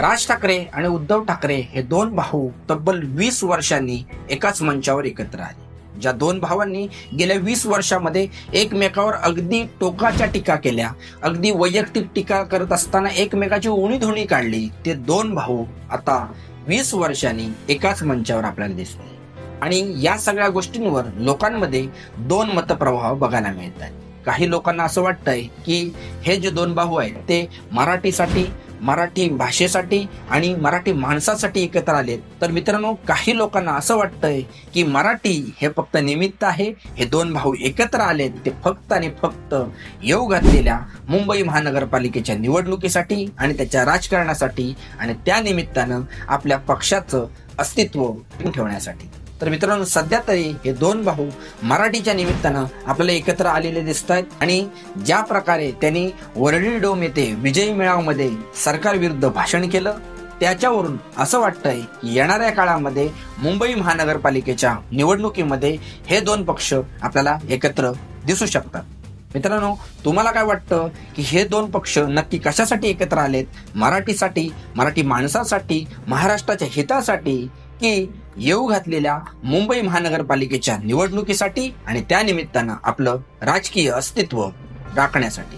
राज ठाकरे आणि उद्धव ठाकरे हे दोन भाऊ तब्बल 20 वर्षांनी एकाच मंचावर एकत्र आले. ज्या दोन भावांनी गेल्या 20 वर्षामध्ये एकमेकावर अगदी टोकाच्या टीका केल्या, अगदी वैयक्तिक टीका करत असताना एकमेकाची उणीधुणी काढली, ते दोन भाऊ आता 20 वर्षांनी एकाच मंचावर आपल्याला दिसले. आणि या सगळ्या गोष्टींवर लोकांमध्ये दोन मतप्रवाह बघायला मिळतात. काही लोकांना असं वाटतंय की हे जे दोन भाऊ आहेत ते मराठीसाठी, मराठी भाषेसाठी आणि मराठी माणसासाठी एकत्र आलेत. तर मित्रांनो, काही लोकांना असं वाटतंय की मराठी हे फक्त निमित्त आहे. हे दोन भाऊ एकत्र आलेत ते फक्त आणि फक्त येऊ घातलेल्या मुंबई महानगरपालिकेच्या निवडणुकीसाठी आणि त्याच्या राजकारणासाठी आणि त्या निमित्तानं आपल्या पक्षाचं अस्तित्व ठेवण्यासाठी. तर मित्रांनो, सध्या तरी हे दोन भाऊ मराठीच्या निमित्तानं आपल्याला एकत्र आलेले दिसत आहेत. आणि ज्या प्रकारे त्यांनी वरळी डोम येथे विजयी मेळाव्यामध्ये सरकारविरुद्ध भाषण केलं, त्याच्यावरून असं वाटतंय की येणाऱ्या काळामध्ये मुंबई महानगरपालिकेच्या निवडणुकीमध्ये हे दोन पक्ष आपल्याला एकत्र दिसू शकतात. मित्रांनो, तुम्हाला काय वाटतं की हे दोन पक्ष नक्की कशासाठी एकत्र आलेत? मराठीसाठी, मराठी माणसासाठी, महाराष्ट्राच्या हितासाठी, की येऊ घातलेल्या मुंबई महानगरपालिकेच्या निवडणुकीसाठी आणि त्या निमित्तानं आपलं राजकीय अस्तित्व राखण्यासाठी?